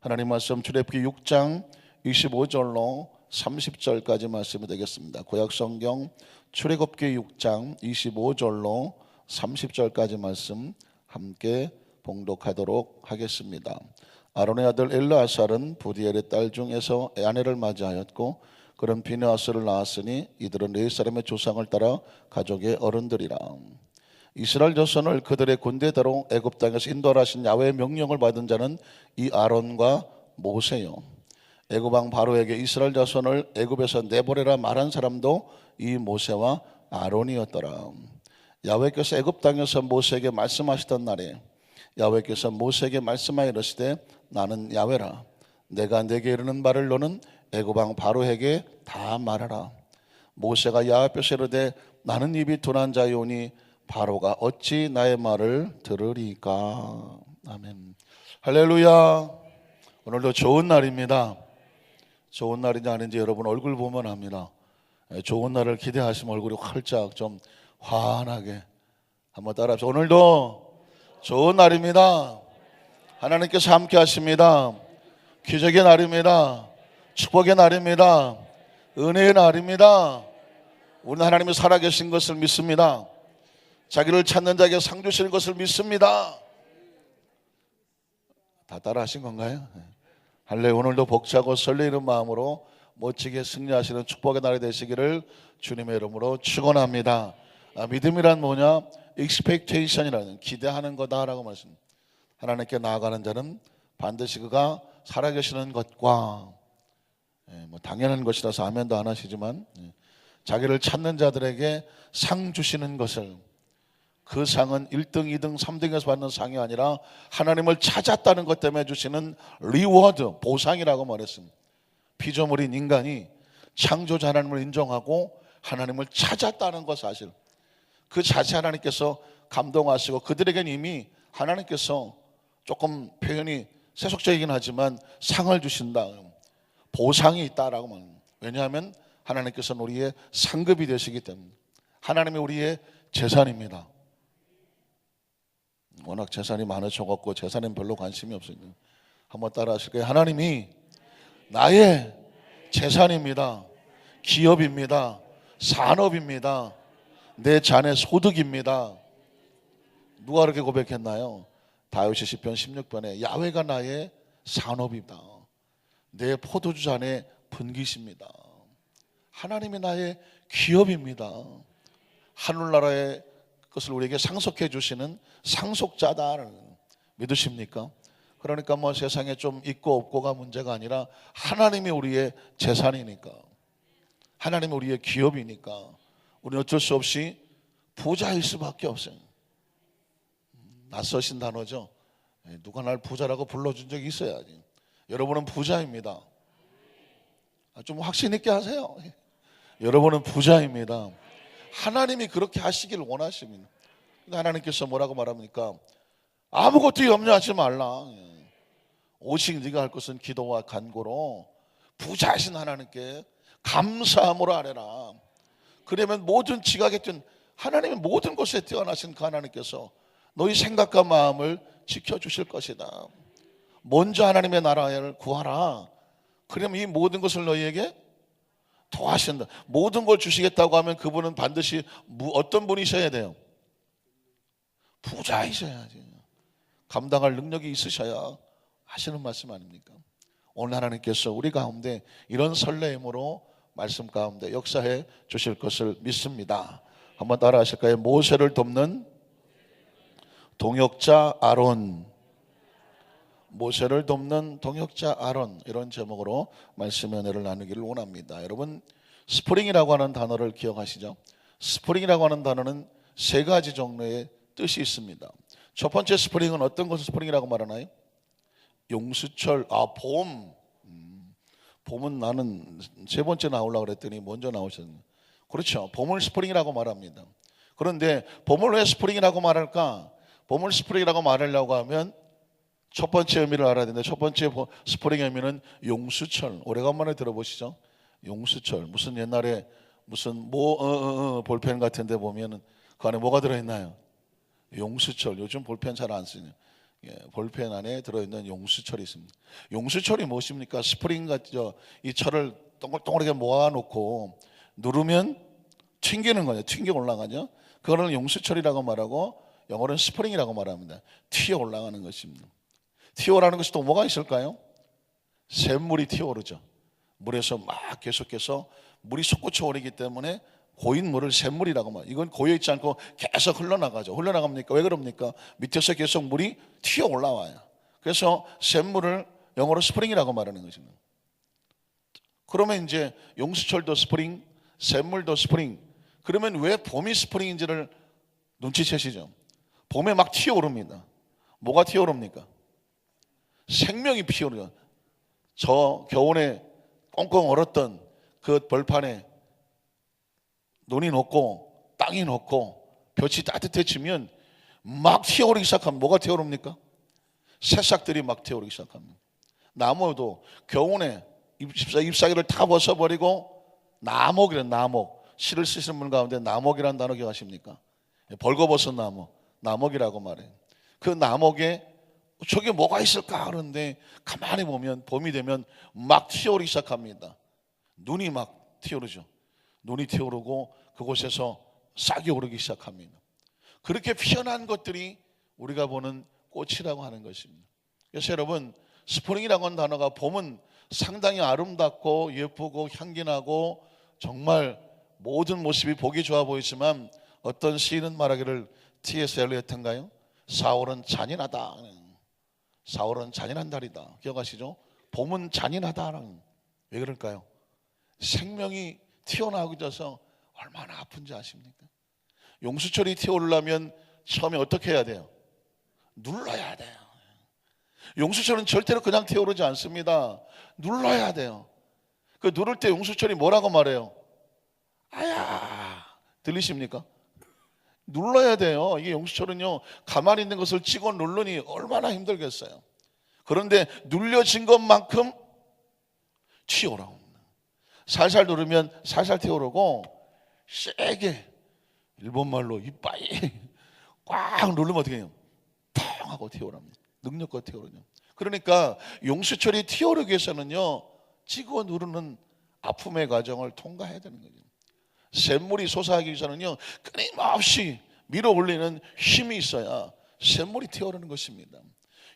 하나님 말씀 출애굽기 6장 25절로 30절까지 말씀이 되겠습니다. 구약성경 출애굽기 6장 25절로 30절까지 말씀 함께 봉독하도록 하겠습니다. 아론의 아들 엘르아살은 부디엘의 딸 중에서 아내를 맞이하였고 그런 비느하스를 낳았으니 이들은 네 사람의 조상을 따라 가족의 어른들이라. 이스라엘 자손을 그들의 군대대로 애굽 땅에서 인도하라 하신 야훼의 명령을 받은 자는 이 아론과 모세요. 애굽 왕 바로에게 이스라엘 자손을 애굽에서 내보내라 말한 사람도 이 모세와 아론이었더라. 야훼께서 애굽 땅에서 모세에게 말씀하시던 날에 야훼께서 모세에게 말씀하여 이르시되 나는 야훼라. 내가 내게 이르는 말을 너는 애굽 왕 바로에게 다 말하라. 모세가 야훼 앞에서 이르되 나는 입이 둔한 자이오니 바로가 어찌 나의 말을 들으리까. 아멘. 할렐루야. 오늘도 좋은 날입니다. 좋은 날인지 아닌지 여러분 얼굴 보면 압니다. 좋은 날을 기대하시면 얼굴이 활짝 좀 환하게 한번 따라합시다. 오늘도 좋은 날입니다. 하나님께서 함께 하십니다. 기적의 날입니다. 축복의 날입니다. 은혜의 날입니다. 우리는 하나님이 살아계신 것을 믿습니다. 자기를 찾는 자에게 상 주시는 것을 믿습니다. 다 따라 하신 건가요? 할렐루야. 오늘도 벅차고 설레이는 마음으로 멋지게 승리하시는 축복의 날이 되시기를 주님의 이름으로 축원합니다. 믿음이란 뭐냐? expectation이라는 기대하는 거다라고 말씀합니다. 하나님께 나아가는 자는 반드시 그가 살아계시는 것과 당연한 것이라서 아멘도 안 하시지만 자기를 찾는 자들에게 상 주시는 것을, 그 상은 1등, 2등, 3등에서 받는 상이 아니라 하나님을 찾았다는 것 때문에 주시는 리워드, 보상이라고 말했습니다. 피조물인 인간이 창조자 하나님을 인정하고 하나님을 찾았다는 것 사실, 그 자체 하나님께서 감동하시고 그들에게는 이미 하나님께서 조금 표현이 세속적이긴 하지만 상을 주신다, 보상이 있다라고 말합니다. 왜냐하면 하나님께서는 우리의 상급이 되시기 때문에. 하나님이 우리의 재산입니다. 워낙 재산이 많으셔갖고 재산엔 별로 관심이 없어요. 한번 따라 하실까요? 하나님이 나의 재산입니다. 기업입니다. 산업입니다. 내 자녀 소득입니다. 누가 그렇게 고백했나요? 다윗이 시편 16편에 야훼가 나의 산업이다. 내 포도주 잔의 분깃입니다. 하나님이 나의 기업입니다. 하늘나라의 것을 우리에게 상속해 주시는 상속자다. 믿으십니까? 그러니까 뭐 세상에 좀 있고 없고가 문제가 아니라 하나님이 우리의 재산이니까, 하나님이 우리의 기업이니까 우리는 어쩔 수 없이 부자일 수밖에 없어요. 낯서신 단어죠. 누가 날 부자라고 불러준 적이 있어야지. 여러분은 부자입니다. 좀 확신 있게 하세요. 여러분은 부자입니다. 하나님이 그렇게 하시기를 원하십니다. 하나님께서 뭐라고 말합니까? 아무것도 염려하지 말라. 오직 네가 할 것은 기도와 간구로 부자하신 하나님께 감사함으로 아뢰라. 그러면 모든 지각에 뛰는 하나님의 모든 것에 뛰어나신 그 하나님께서 너희 생각과 마음을 지켜주실 것이다. 먼저 하나님의 나라를 구하라. 그러면 이 모든 것을 너희에게 더하신다. 모든 걸 주시겠다고 하면 그분은 반드시 어떤 분이셔야 돼요? 부자이셔야지. 감당할 능력이 있으셔야 하시는 말씀 아닙니까? 오늘 하나님께서 우리 가운데 이런 설레임으로 말씀 가운데 역사해 주실 것을 믿습니다. 한번 따라 하실까요? 모세를 돕는 동역자 아론. 모세를 돕는 동역자 아론, 이런 제목으로 말씀의 은혜를 나누기를 원합니다. 여러분, 스프링이라고 하는 단어를 기억하시죠? 스프링이라고 하는 단어는 세 가지 종류의 뜻이 있습니다. 첫 번째 스프링은 어떤 것을 스프링이라고 말하나요? 용수철, 봄. 봄은 나는 세 번째 나오려고 그랬더니 먼저 나오셨네요. 그렇죠. 봄을 스프링이라고 말합니다. 그런데 봄을 왜 스프링이라고 말할까? 봄을 스프링이라고 말하려고 하면 첫 번째 의미를 알아야 되는데, 첫 번째 스프링의 의미는 용수철. 오래간만에 들어보시죠? 용수철. 무슨 옛날에 무슨 볼펜 같은 데 보면 그 안에 뭐가 들어있나요? 용수철. 요즘 볼펜 잘 안 쓰네요. 볼펜 안에 들어있는 용수철이 있습니다. 용수철이 무엇입니까? 스프링 같죠. 이 철을 동글동글하게 모아놓고 누르면 튕기는 거죠. 튕겨 올라가죠. 그거를 용수철이라고 말하고 영어로는 스프링이라고 말합니다. 튀어 올라가는 것입니다. 튀어 올라가는 것이 또 뭐가 있을까요? 샘물이 튀어 오르죠. 물에서 막 계속해서 물이 솟구쳐 오르기 때문에 고인 물을 샘물이라고 말해요. 이건 고여있지 않고 계속 흘러나가죠. 흘러나갑니까? 왜 그럽니까? 밑에서 계속 물이 튀어 올라와요. 그래서 샘물을 영어로 스프링이라고 말하는 것입니다. 그러면 이제 용수철도 스프링, 샘물도 스프링. 그러면 왜 봄이 스프링인지를 눈치채시죠? 봄에 막 튀어오릅니다. 뭐가 튀어오릅니까? 생명이 피어오르죠. 저 겨울에 꽁꽁 얼었던 그 벌판에 눈이 녹고 땅이 녹고 볕이 따뜻해지면 막 튀어오르기 시작하면 뭐가 튀어오릅니까? 새싹들이 막 튀어오르기 시작합니다. 나무도 겨울에 잎사귀를 다 벗어버리고 나목이란 나목, 시를 쓰시는 분 가운데 나목이라는 단어 기억하십니까? 벌거벗은 나무, 나목이라고 말해요. 그 나목에 저게 뭐가 있을까 하는데 가만히 보면 봄이 되면 막 튀어오르기 시작합니다. 눈이 막 튀어오르죠. 눈이 튀어오르고 그곳에서 싹이 오르기 시작합니다. 그렇게 피어난 것들이 우리가 보는 꽃이라고 하는 것입니다. 그래서 여러분, 스프링이라고 하는 단어가 봄은 상당히 아름답고 예쁘고 향기나고 정말 모든 모습이 보기 좋아 보이지만 어떤 시인은 말하기를 T.S. 엘리어트인가요? 4월은 잔인하다. 4월은 잔인한 달이다. 기억하시죠? 봄은 잔인하다. 왜 그럴까요? 생명이 튀어나오기 전서 얼마나 아픈지 아십니까? 용수철이 튀어오르려면 처음에 어떻게 해야 돼요? 눌러야 돼요. 용수철은 절대로 그냥 튀어오르지 않습니다. 눌러야 돼요. 그 누를 때 용수철이 뭐라고 말해요? 아야, 들리십니까? 눌러야 돼요. 이게 용수철은요, 가만히 있는 것을 찍어 누르니 얼마나 힘들겠어요. 그런데 눌려진 것만큼 튀어오릅니다. 살살 누르면 살살 튀어오르고 세게, 일본말로 이빠이 꽉 누르면 어떻게 해요? 펑 하고 튀어오릅니다. 능력껏 튀어오르죠. 그러니까 용수철이 튀어오르기 위해서는요, 찍어 누르는 아픔의 과정을 통과해야 되는 거죠. 샘물이 솟아나기 위해서는요, 끊임없이 밀어 올리는 힘이 있어야 샘물이 튀어오르는 것입니다.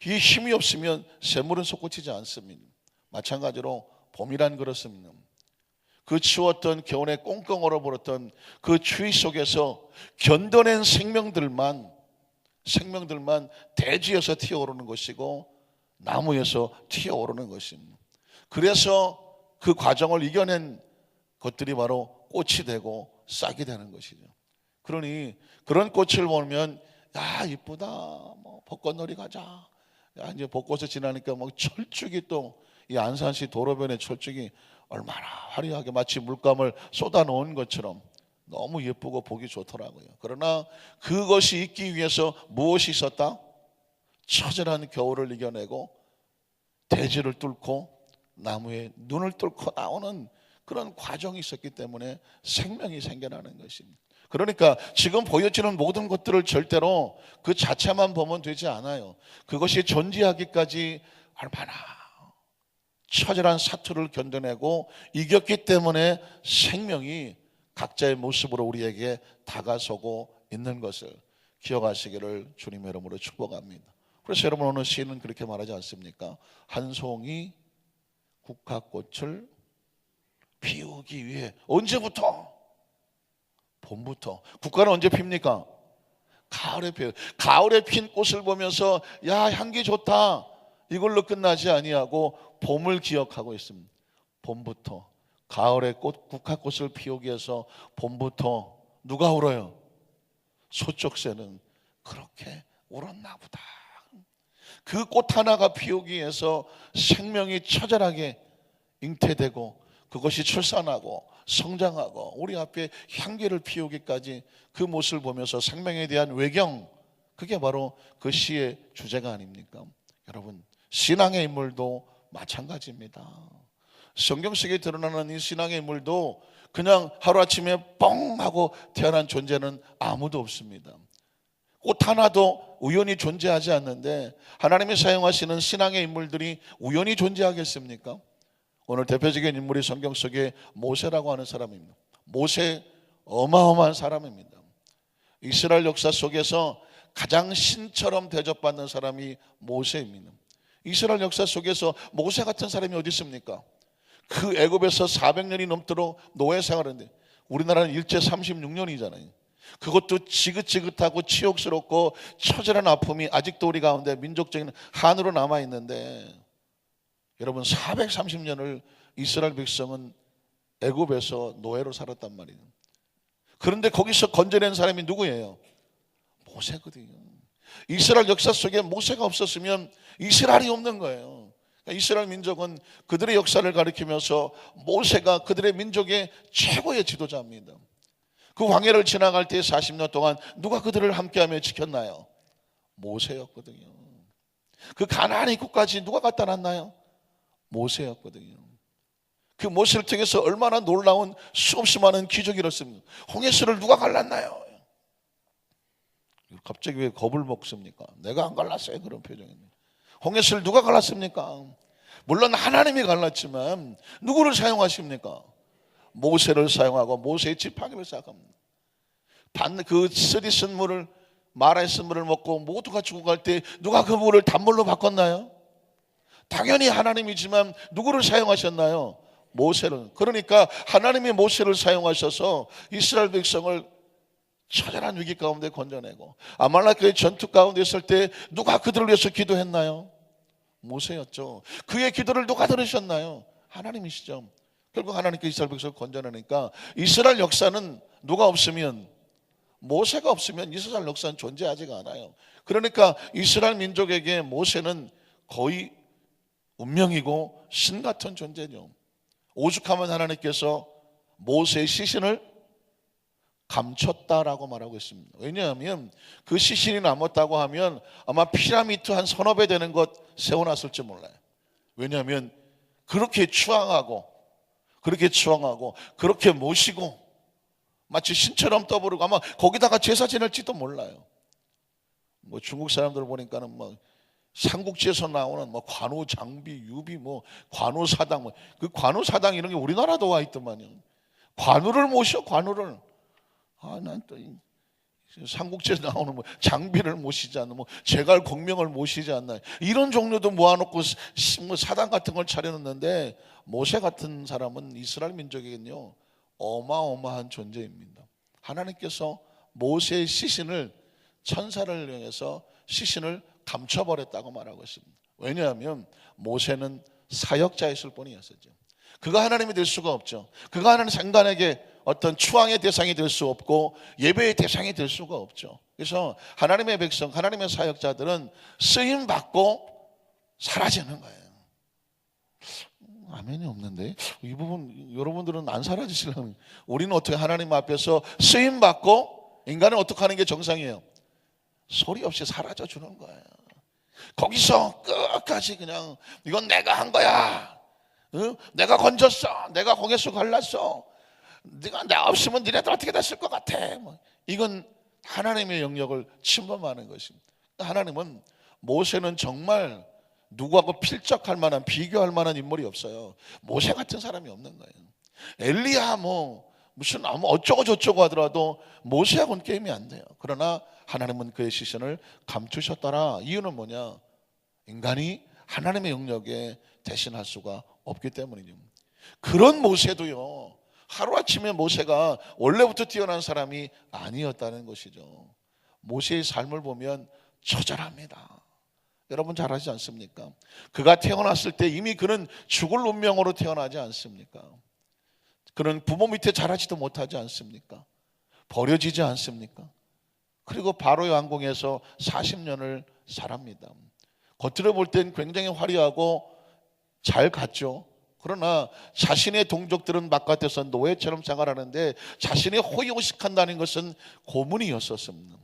이 힘이 없으면 샘물은 솟구치지 않습니다. 마찬가지로 봄이란 그렇습니다. 그 추웠던 겨울에 꽁꽁 얼어버렸던 그 추위 속에서 견뎌낸 생명들만 대지에서 튀어오르는 것이고 나무에서 튀어오르는 것입니다. 그래서 그 과정을 이겨낸 것들이 바로 꽃이 되고 싹이 되는 것이죠. 그러니 그런 꽃을 보면 야 이쁘다, 뭐 벚꽃놀이 가자. 야 이제 벚꽃을 지나니까 뭐 철쭉이 또 이 안산시 도로변의 철쭉이 얼마나 화려하게 마치 물감을 쏟아놓은 것처럼 너무 예쁘고 보기 좋더라고요. 그러나 그것이 있기 위해서 무엇이 있었다? 처절한 겨울을 이겨내고 대지를 뚫고 나무에 눈을 뚫고 나오는 그런 과정이 있었기 때문에 생명이 생겨나는 것입니다. 그러니까 지금 보여지는 모든 것들을 절대로 그 자체만 보면 되지 않아요. 그것이 존재하기까지 얼마나 처절한 사투를 견뎌내고 이겼기 때문에 생명이 각자의 모습으로 우리에게 다가서고 있는 것을 기억하시기를 주님의 이름으로 축복합니다. 그래서 여러분 오늘 시인은 그렇게 말하지 않습니까? 한 송이 국화꽃을 피우기 위해 언제부터? 봄부터. 국화는 언제 핍니까? 가을에 피어요. 가을에 핀 꽃을 보면서 야 향기 좋다 이걸로 끝나지 아니하고 봄을 기억하고 있습니다. 봄부터 가을에 국화꽃을 피우기 위해서 봄부터 누가 울어요? 소쩍새는 그렇게 울었나 보다. 그 꽃 하나가 피우기 위해서 생명이 처절하게 잉태되고 그것이 출산하고 성장하고 우리 앞에 향기를 피우기까지 그 모습을 보면서 생명에 대한 외경, 그게 바로 그 시의 주제가 아닙니까? 여러분 신앙의 인물도 마찬가지입니다. 성경 속에 드러나는 이 신앙의 인물도 그냥 하루아침에 뻥 하고 태어난 존재는 아무도 없습니다. 꽃 하나도 우연히 존재하지 않는데 하나님이 사용하시는 신앙의 인물들이 우연히 존재하겠습니까? 오늘 대표적인 인물이 성경 속에 모세라고 하는 사람입니다. 모세 어마어마한 사람입니다. 이스라엘 역사 속에서 가장 신처럼 대접받는 사람이 모세입니다. 이스라엘 역사 속에서 모세 같은 사람이 어디 있습니까? 그 애굽에서 400년이 넘도록 노예 생활했는데 우리나라는 일제 36년이잖아요. 그것도 지긋지긋하고 치욕스럽고 처절한 아픔이 아직도 우리 가운데 민족적인 한으로 남아있는데, 여러분 430년을 이스라엘 백성은 애굽에서 노예로 살았단 말이에요. 그런데 거기서 건져낸 사람이 누구예요? 모세거든요. 이스라엘 역사 속에 모세가 없었으면 이스라엘이 없는 거예요. 그러니까 이스라엘 민족은 그들의 역사를 가리키면서 모세가 그들의 민족의 최고의 지도자입니다. 그 광야를 지나갈 때 40년 동안 누가 그들을 함께하며 지켰나요? 모세였거든요. 그 가나안 입구까지 누가 갖다 놨나요? 모세였거든요. 그 모세를 통해서 얼마나 놀라운 수없이 많은 기적이 일었습니까? 홍해수를 누가 갈랐나요? 갑자기 왜 겁을 먹습니까? 내가 안 갈랐어요. 그런 표정입니다. 홍해수를 누가 갈랐습니까? 물론 하나님이 갈랐지만 누구를 사용하십니까? 모세를 사용하고 모세의 지팡이를 시작합니다. 그 쓰디 쓴 물을, 마라에 쓴 물을 먹고 모두가 죽어갈 때 누가 그 물을 단물로 바꿨나요? 당연히 하나님이지만 누구를 사용하셨나요? 모세를. 그러니까 하나님이 모세를 사용하셔서 이스라엘 백성을 처절한 위기 가운데 건져내고, 아말렉과의 전투 가운데 있을 때 누가 그들을 위해서 기도했나요? 모세였죠. 그의 기도를 누가 들으셨나요? 하나님이시죠. 결국 하나님께 이스라엘 백성을 건져내니까 이스라엘 역사는 누가 없으면, 모세가 없으면 이스라엘 역사는 존재하지가 않아요. 그러니까 이스라엘 민족에게 모세는 거의 운명이고 신 같은 존재죠. 오죽하면 하나님께서 모세의 시신을 감췄다라고 말하고 있습니다. 왜냐하면 그 시신이 남았다고 하면 아마 피라미드 한 서너 배 되는 것 세워놨을지 몰라요. 왜냐하면 그렇게 추앙하고 그렇게 모시고 마치 신처럼 떠부르고 아마 거기다가 제사 지낼지도 몰라요. 뭐 중국 사람들 보니까는 뭐 삼국지에서 나오는 뭐 관우 장비 유비 뭐 관우 사당 뭐 그 관우 사당 이런 게 우리나라도 와 있더만요. 관우를 모셔, 관우를. 난 또 삼국지에서 나오는 뭐 장비를 모시지 않나, 뭐 제갈 공명을 모시지 않나, 이런 종류도 모아놓고 뭐 사당 같은 걸 차려놓는데, 모세 같은 사람은 이스라엘 민족에겐요 어마어마한 존재입니다. 하나님께서 모세의 시신을, 천사를 이용해서 시신을 감춰버렸다고 말하고 있습니다. 왜냐하면 모세는 사역자였을 뿐이었었죠. 그가 하나님이 될 수가 없죠. 그가 하나님 인간에게 어떤 추앙의 대상이 될 수 없고 예배의 대상이 될 수가 없죠. 그래서 하나님의 백성, 하나님의 사역자들은 쓰임 받고 사라지는 거예요. 아멘이 없는데 이 부분 여러분들은 안 사라지시려면, 우리는 어떻게 하나님 앞에서 쓰임 받고, 인간은 어떻게 하는 게 정상이에요? 소리 없이 사라져 주는 거예요. 거기서 끝까지 그냥 이건 내가 한 거야. 내가 건졌어. 내가 홍해수 갈랐어. 네가 나 없으면 니네들 어떻게 됐을 것 같아. 이건 하나님의 영역을 침범하는 것입니다. 하나님은, 모세는 정말 누구하고 필적할 만한, 비교할 만한 인물이 없어요. 모세 같은 사람이 없는 거예요. 엘리야 무슨 어쩌고 저쩌고 하더라도 모세하고는 게임이 안 돼요. 그러나 하나님은 그의 시선을 감추셨더라. 이유는 뭐냐? 인간이 하나님의 영역에 대신할 수가 없기 때문이죠. 그런 모세도요, 하루아침에 모세가 원래부터 뛰어난 사람이 아니었다는 것이죠. 모세의 삶을 보면 처절합니다. 여러분 잘 아시지 않습니까? 그가 태어났을 때 이미 그는 죽을 운명으로 태어나지 않습니까? 그는 부모 밑에 자라지도 못하지 않습니까? 버려지지 않습니까? 그리고 바로의 왕궁에서 40년을 살합니다. 겉으로 볼 땐 굉장히 화려하고 잘 갔죠. 그러나 자신의 동족들은 바깥에서 노예처럼 생활하는데 자신이 호의호식한다는 것은 고문이었었습니다.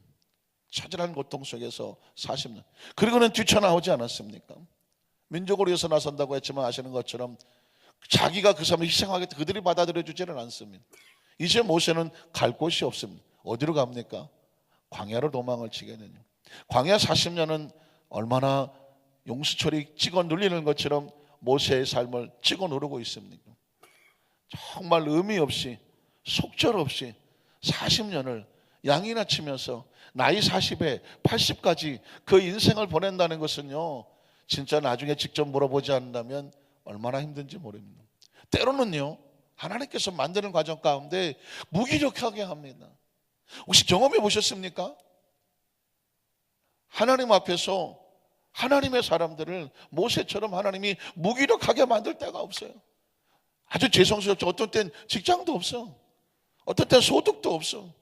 처절한 고통 속에서 40년. 그리고는 뛰쳐나오지 않았습니까? 민족을 위해서 나선다고 했지만 아시는 것처럼 자기가 그 사람을 희생하겠다, 그들이 받아들여 주지는 않습니다. 이제 모세는 갈 곳이 없습니다. 어디로 갑니까? 광야로 도망을 치겠느냐. 광야 40년은 얼마나 용수철이 찍어 눌리는 것처럼 모세의 삶을 찍어 누르고 있습니까? 정말 의미 없이 속절없이 40년을 양이나 치면서 나이 40에 80까지 그 인생을 보낸다는 것은요, 진짜 나중에 직접 물어보지 않는다면 얼마나 힘든지 모릅니다. 때로는요, 하나님께서 만드는 과정 가운데 무기력하게 합니다. 혹시 경험해 보셨습니까? 하나님 앞에서 하나님의 사람들을 모세처럼 하나님이 무기력하게 만들 때가 없어요. 아주 죄송스럽죠. 어떤 때는 직장도 없어. 어떤 때는 소득도 없어.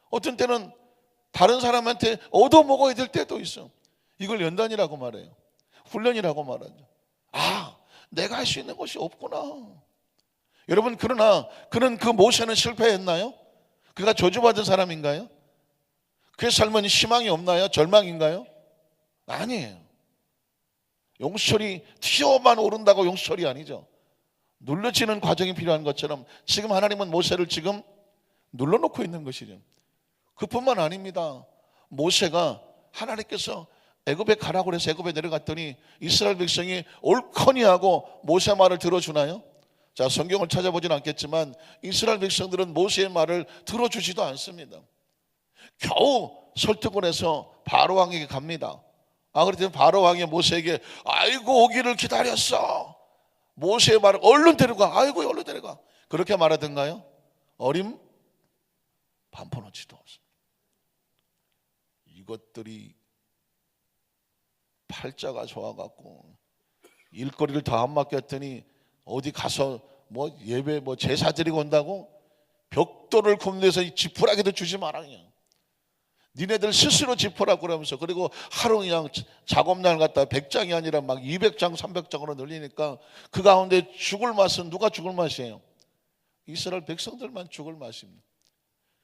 어떤 때는 다른 사람한테 얻어먹어야 될 때도 있어. 이걸 연단이라고 말해요. 훈련이라고 말하죠. 아, 내가 할 수 있는 것이 없구나. 여러분, 그러나 그는 그 모세는 실패했나요? 그가 저주받은 사람인가요? 그의 삶은 희망이 없나요? 절망인가요? 아니에요. 용수철이 튀어만 오른다고 용수철이 아니죠. 눌러지는 과정이 필요한 것처럼 지금 하나님은 모세를 지금 눌러놓고 있는 것이죠. 그뿐만 아닙니다. 모세가 하나님께서 애굽에 가라고 해서 애굽에 내려갔더니 이스라엘 백성이 옳거니 하고 모세 말을 들어주나요? 자, 성경을 찾아보진 않겠지만 이스라엘 백성들은 모세의 말을 들어주지도 않습니다. 겨우 설득을 해서 바로 왕에게 갑니다. 그랬더니 바로 왕이 모세에게 아이고 오기를 기다렸어. 모세의 말을 얼른 데려가. 아이고 얼른 데려가. 그렇게 말하던가요? 어림 반포너지도 없습니다. 이것들이 팔자가 좋아갖고 일거리를 다 안 맡겼더니 어디 가서 뭐 예배 뭐 제사 드리고 온다고 벽돌을 굽내서 지푸라기도 주지 마라. 그냥 니네들 스스로 지푸라고 그러면서, 그리고 하루 그냥 작업날 갖다 100장이 아니라 막 200장 300장으로 늘리니까 그 가운데 죽을 맛은 누가 죽을 맛이에요? 이스라엘 백성들만 죽을 맛입니다.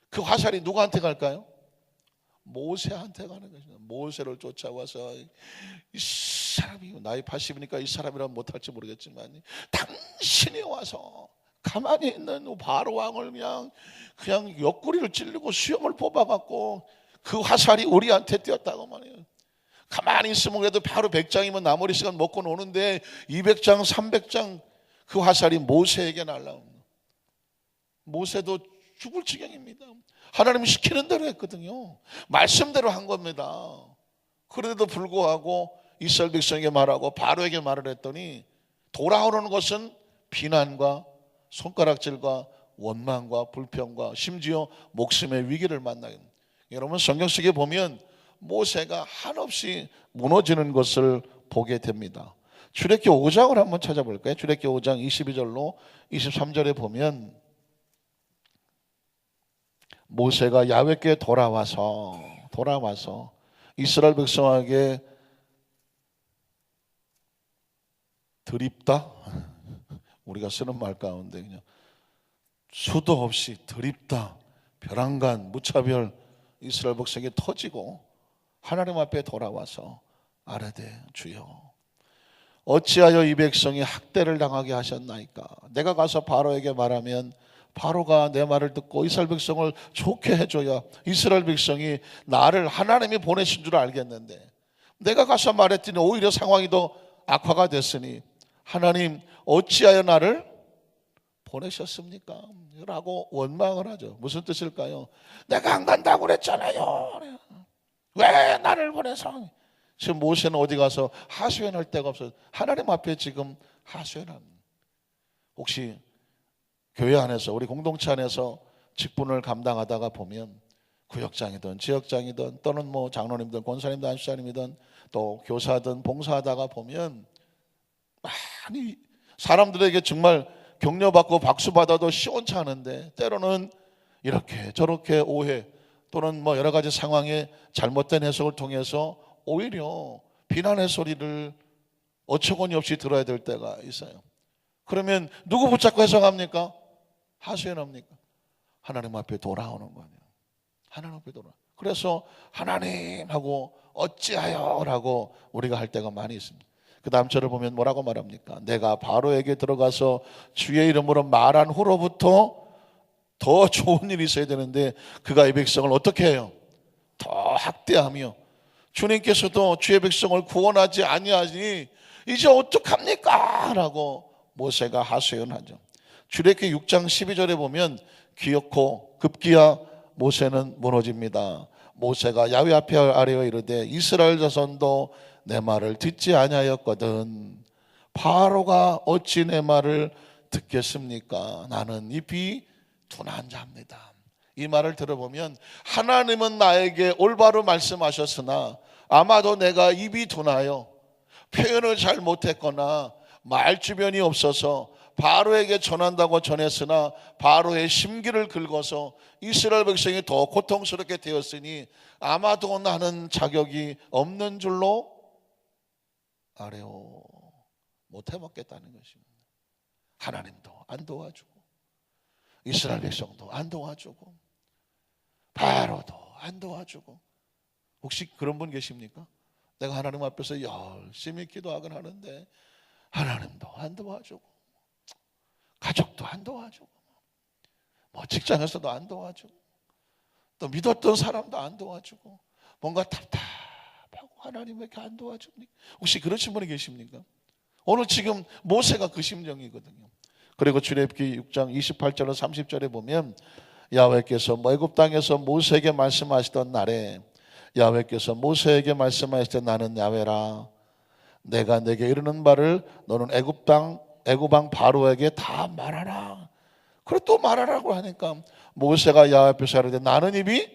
그 화살이 누구한테 갈까요? 모세한테 가는 것입니다. 모세를 쫓아와서 이 사람이 나이 80이니까 이 사람이라면 못할지 모르겠지만 당신이 와서 가만히 있는 바로 왕을 그냥 옆구리를 찔르고 수염을 뽑아갖고 그 화살이 우리한테 뛰었다고 말이에요. 가만히 있으면 그래도 바로 100장이면 나머지 시간 먹고 노는데 200장 300장 그 화살이 모세에게 날라옵니다. 모세도 죽을 지경입니다. 하나님이 시키는 대로 했거든요. 말씀대로 한 겁니다. 그래도 불구하고 이스라엘 백성에게 말하고 바로에게 말을 했더니 돌아오는 것은 비난과 손가락질과 원망과 불평과 심지어 목숨의 위기를 만나요. 여러분, 성경 속에 보면 모세가 한없이 무너지는 것을 보게 됩니다. 출애굽기 5장을 한번 찾아볼까요? 출애굽기 5장 22절로 23절에 보면 모세가 야훼께 돌아와서 이스라엘 백성에게 드립다? 우리가 쓰는 말 가운데 그냥 수도 없이 드립다, 벼랑간, 무차별 이스라엘 백성이 터지고 하나님 앞에 돌아와서 아뢰되 주여 어찌하여 이 백성이 학대를 당하게 하셨나이까? 내가 가서 바로에게 말하면 바로가 내 말을 듣고 이스라엘 백성을 좋게 해줘야 이스라엘 백성이 나를 하나님이 보내신 줄 알겠는데 내가 가서 말했더니 오히려 상황이 더 악화가 됐으니 하나님 어찌하여 나를 보내셨습니까? 라고 원망을 하죠. 무슨 뜻일까요? 내가 안 간다고 그랬잖아요. 왜 나를 보내서? 지금 모세는 어디 가서 하소연할 데가 없어요. 하나님 앞에 지금 하소연합니다. 혹시 교회 안에서 우리 공동체 안에서 직분을 감당하다가 보면 구역장이든 지역장이든 또는 뭐 장로님든 권사님든 안수사님이든 또 교사든 봉사하다가 보면 많이 사람들에게 정말 격려받고 박수받아도 시원찮은데 때로는 이렇게 저렇게 오해 또는 뭐 여러 가지 상황에 잘못된 해석을 통해서 오히려 비난의 소리를 어처구니 없이 들어야 될 때가 있어요. 그러면 누구 붙잡고 해석합니까? 하소연합니까? 하나님 앞에 돌아오는 거예요. 하나님 앞에 돌아. 그래서 하나님 하고 어찌하여 라고 우리가 할 때가 많이 있습니다. 그 다음 절을 보면 뭐라고 말합니까? 내가 바로에게 들어가서 주의 이름으로 말한 후로부터 더 좋은 일이 있어야 되는데 그가 이 백성을 어떻게 해요? 학대하며 주님께서도 주의 백성을 구원하지 아니하니 이제 어떡합니까? 라고 모세가 하소연하죠. 출애굽기 6장 12절에 보면 기어코 급기야 모세는 무너집니다. 모세가 야훼 앞에 아뢰어 이르되 이스라엘 자손도 내 말을 듣지 아니하였거든 바로가 어찌 내 말을 듣겠습니까? 나는 입이 둔한 자입니다. 이 말을 들어보면 하나님은 나에게 올바로 말씀하셨으나 아마도 내가 입이 둔하여 표현을 잘 못했거나 말 주변이 없어서 바로에게 전한다고 전했으나 바로의 심기를 긁어서 이스라엘 백성이 더 고통스럽게 되었으니 아마도 나는 자격이 없는 줄로 아뢰오. 못해 먹겠다는 것입니다. 하나님도 안 도와주고 이스라엘 백성도 안 도와주고 바로도 안 도와주고. 혹시 그런 분 계십니까? 내가 하나님 앞에서 열심히 기도하긴 하는데 하나님도 안 도와주고 가족도 안 도와주고 뭐 직장에서도 안 도와주고 또 믿었던 사람도 안 도와주고 뭔가 답답하고 하나님 왜 이렇게 안 도와줍니까? 혹시 그러신 분이 계십니까? 오늘 지금 모세가 그 심정이거든요. 그리고 출애굽기 6장 28절로 30절에 보면 야훼께서 애굽 땅에서 모세에게 말씀하시던 날에 야훼께서 모세에게 말씀하실 때 나는 야훼라 내가 내게 이르는 바를 너는 애굽 왕 바로에게 다 말하라. 그래 또 말하라고 하니까 모세가 야훼 앞에서 하는데 나는 입이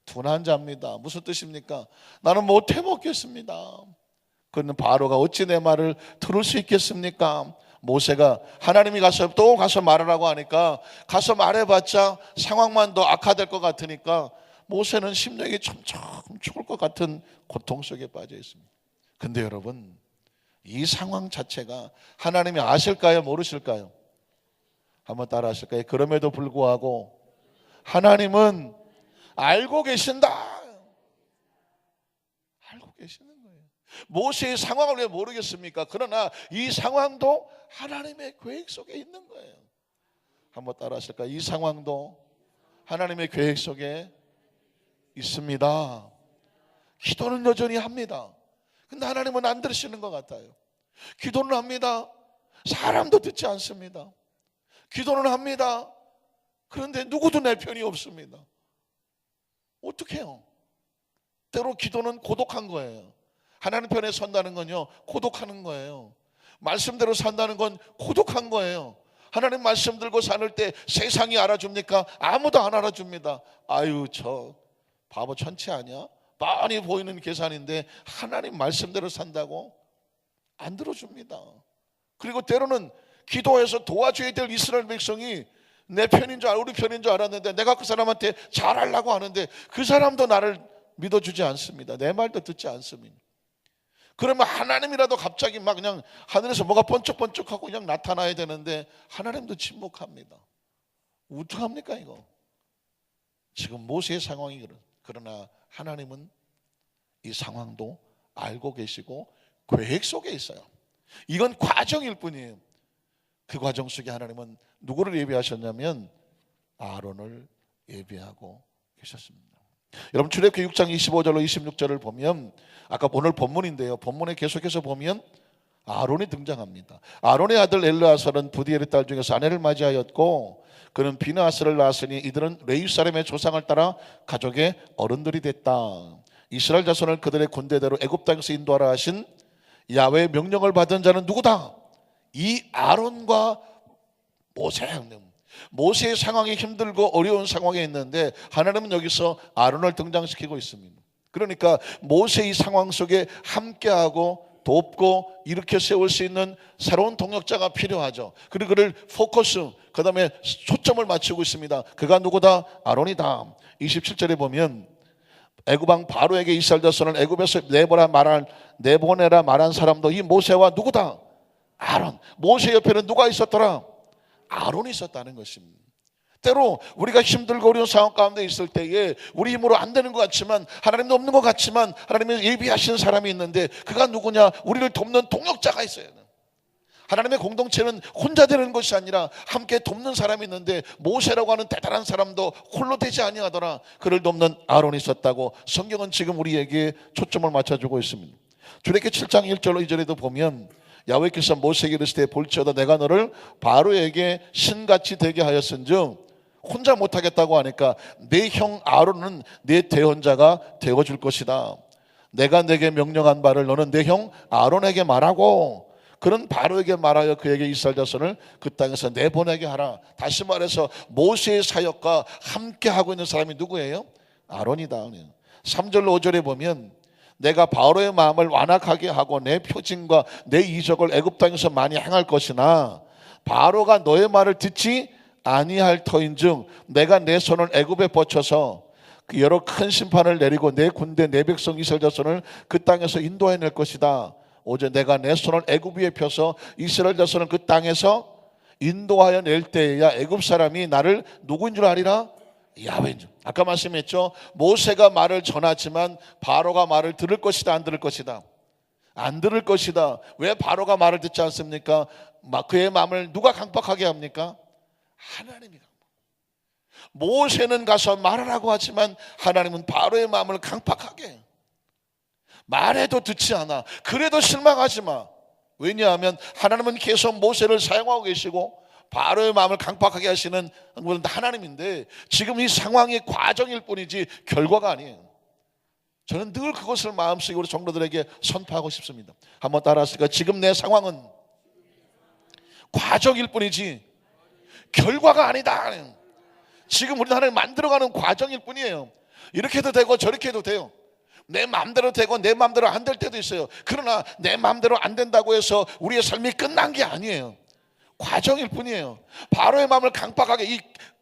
둔한 자입니다. 무슨 뜻입니까? 나는 못해 먹겠습니다. 그는 바로가 어찌 내 말을 들을 수 있겠습니까? 모세가 하나님이 또 가서 말하라고 하니까 가서 말해봤자 상황만 더 악화될 것 같으니까 모세는 심령이 점점 죽을 것 같은 고통 속에 빠져 있습니다. 근데 여러분 이 상황 자체가 하나님이 아실까요? 모르실까요? 한번 따라 하실까요? 그럼에도 불구하고 하나님은 알고 계신다. 알고 계시는 거예요. 모세의 상황을 왜 모르겠습니까? 그러나 이 상황도 하나님의 계획 속에 있는 거예요. 한번 따라 하실까요? 이 상황도 하나님의 계획 속에 있습니다. 기도는 여전히 합니다. 근데 하나님은 안 들으시는 것 같아요. 기도는 합니다. 사람도 듣지 않습니다. 기도는 합니다. 그런데 누구도 내 편이 없습니다. 어떻게 해요? 때로 기도는 고독한 거예요. 하나님 편에 선다는 건요 고독하는 거예요. 말씀대로 산다는 건 고독한 거예요. 하나님 말씀 들고 사는 때 세상이 알아줍니까? 아무도 안 알아줍니다. 아유 저 바보 천치 아니야? 뻔히 보이는 계산인데 하나님 말씀대로 산다고? 안 들어줍니다. 그리고 때로는 기도해서 도와줘야 될 이스라엘 백성이 내 편인 줄 우리 편인 줄 알았는데 내가 그 사람한테 잘하려고 하는데 그 사람도 나를 믿어주지 않습니다. 내 말도 듣지 않습니다. 그러면 하나님이라도 갑자기 막 그냥 하늘에서 뭐가 번쩍번쩍하고 그냥 나타나야 되는데 하나님도 침묵합니다. 어떡합니까 이거? 지금 모세의 상황이 그러나 하나님은 이 상황도 알고 계시고 계획 속에 있어요. 이건 과정일 뿐이에요. 그 과정 속에 하나님은 누구를 예비하셨냐면 아론을 예비하고 계셨습니다. 여러분 출애굽기 6장 25절로 26절을 보면 아까 오늘 본문인데요. 본문에 계속해서 보면 아론이 등장합니다. 아론의 아들 엘르아살은 부디엘의 딸 중에서 아내를 맞이하였고 그는 비느하스를 낳았으니 이들은 레위 사람의 조상을 따라 가족의 어른들이 됐다. 이스라엘 자손을 그들의 군대대로 애굽 땅에서 인도하라 하신 야훼의 명령을 받은 자는 누구다? 이 아론과 모세 형님. 모세의 상황이 힘들고 어려운 상황에 있는데 하나님은 여기서 아론을 등장시키고 있습니다. 그러니까 모세의 상황 속에 함께하고 돕고 일으켜 세울 수 있는 새로운 동역자가 필요하죠. 그리고 그를 포커스 그 다음에 초점을 맞추고 있습니다. 그가 누구다? 아론이다. 27절에 보면 애굽 왕 바로에게 이스라엘 자손을 애굽에서 내보내라 말한 사람도 이 모세와 누구다? 아론. 모세 옆에는 누가 있었더라? 아론이 있었다는 것입니다. 때로 우리가 힘들고 어려운 상황 가운데 있을 때에 우리 힘으로 안 되는 것 같지만 하나님도 없는 것 같지만 하나님이 예비하신 사람이 있는데 그가 누구냐? 우리를 돕는 동역자가 있어요. 하나님의 공동체는 혼자 되는 것이 아니라 함께 돕는 사람이 있는데, 모세라고 하는 대단한 사람도 홀로 되지 아니하더라. 그를 돕는 아론이 있었다고 성경은 지금 우리에게 초점을 맞춰주고 있습니다. 출애굽기 7장 1절로 2절에도 보면 야훼께서 모세에게 이르시되 볼지어다 내가 너를 바로에게 신같이 되게 하였은즉, 혼자 못하겠다고 하니까 내 형 아론은 내 대언자가 되어줄 것이다. 내가 내게 명령한 바를 너는 내 형 아론에게 말하고 그는 바로에게 말하여 그에게 이스라엘 자손을 그 땅에서 내보내게 하라. 다시 말해서 모세의 사역과 함께 하고 있는 사람이 누구예요? 아론이다. 3절로 5절에 보면 내가 바로의 마음을 완악하게 하고 내 표징과 내 이적을 애굽 땅에서 많이 행할 것이나 바로가 너의 말을 듣지 아니할 터인즉 내가 내 손을 애굽에 뻗쳐서 그 여러 큰 심판을 내리고 내 군대 내 백성 이스라엘 자손을 그 땅에서 인도해낼 것이다. 오직 내가 내 손을 애굽 위에 펴서 이스라엘 자손을 그 땅에서 인도하여 낼 때에야 애굽 사람이 나를 누구인 줄 아리라? 야훼인 줄. 아까 말씀했죠. 모세가 말을 전하지만 바로가 말을 들을 것이다, 안 들을 것이다? 안 들을 것이다. 왜 바로가 말을 듣지 않습니까? 그의 마음을 누가 강박하게 합니까? 하나님이. 모세는 가서 말하라고 하지만 하나님은 바로의 마음을 강박하게 해요. 말해도 듣지 않아. 그래도 실망하지 마. 왜냐하면 하나님은 계속 모세를 사용하고 계시고 바로의 마음을 강박하게 하시는 분은 하나님인데, 지금 이 상황이 과정일 뿐이지 결과가 아니에요. 저는 늘 그것을 마음속에 우리 성도들에게 선포하고 싶습니다. 한번 따라하실까요? 지금 내 상황은 과정일 뿐이지 결과가 아니다. 지금 우리 하나님 만들어가는 과정일 뿐이에요. 이렇게 해도 되고 저렇게 해도 돼요. 내 마음대로 되고 내 마음대로 안 될 때도 있어요. 그러나 내 마음대로 안 된다고 해서 우리의 삶이 끝난 게 아니에요. 과정일 뿐이에요. 바로의 마음을 강박하게 이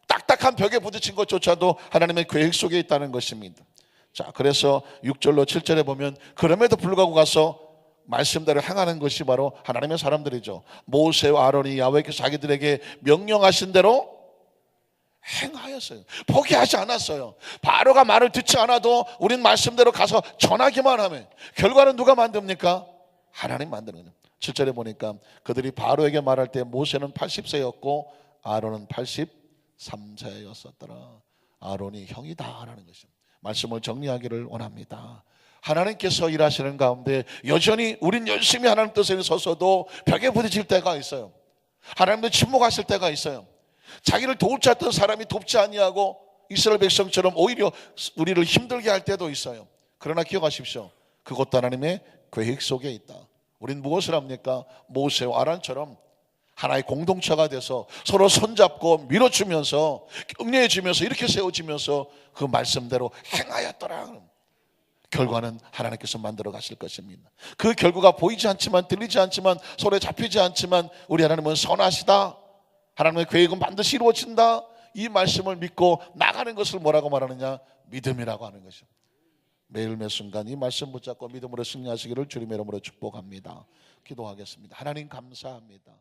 딱딱한 벽에 부딪힌 것조차도 하나님의 계획 속에 있다는 것입니다. 자, 그래서 6절로 7절에 보면 그럼에도 불구하고 가서 말씀대로 행하는 것이 바로 하나님의 사람들이죠. 모세와 아론이 야훼께서 자기들에게 명령하신 대로 행하였어요. 포기하지 않았어요. 바로가 말을 듣지 않아도 우린 말씀대로 가서 전하기만 하면 결과는 누가 만듭니까? 하나님 만드는 거예요. 7절에 보니까 그들이 바로에게 말할 때 모세는 80세였고 아론은 83세였었더라. 아론이 형이다라는 것입니다. 말씀을 정리하기를 원합니다. 하나님께서 일하시는 가운데 여전히 우린 열심히 하나님 뜻에 서서도 벽에 부딪힐 때가 있어요. 하나님도 침묵하실 때가 있어요. 자기를 도울 줄 알던 사람이 돕지 아니하고 이스라엘 백성처럼 오히려 우리를 힘들게 할 때도 있어요. 그러나 기억하십시오. 그것도 하나님의 계획 속에 있다. 우린 무엇을 합니까? 모세와 아론처럼 하나의 공동체가 돼서 서로 손잡고 밀어주면서 격려해주면서 이렇게 세워지면서 그 말씀대로 행하였더라. 결과는 하나님께서 만들어 가실 것입니다. 그 결과가 보이지 않지만 들리지 않지만 손에 잡히지 않지만 우리 하나님은 선하시다. 하나님의 계획은 반드시 이루어진다. 이 말씀을 믿고 나가는 것을 뭐라고 말하느냐? 믿음이라고 하는 것이죠. 매일 매 순간 이 말씀 붙잡고 믿음으로 승리하시기를 주님의 이름으로 축복합니다. 기도하겠습니다. 하나님 감사합니다.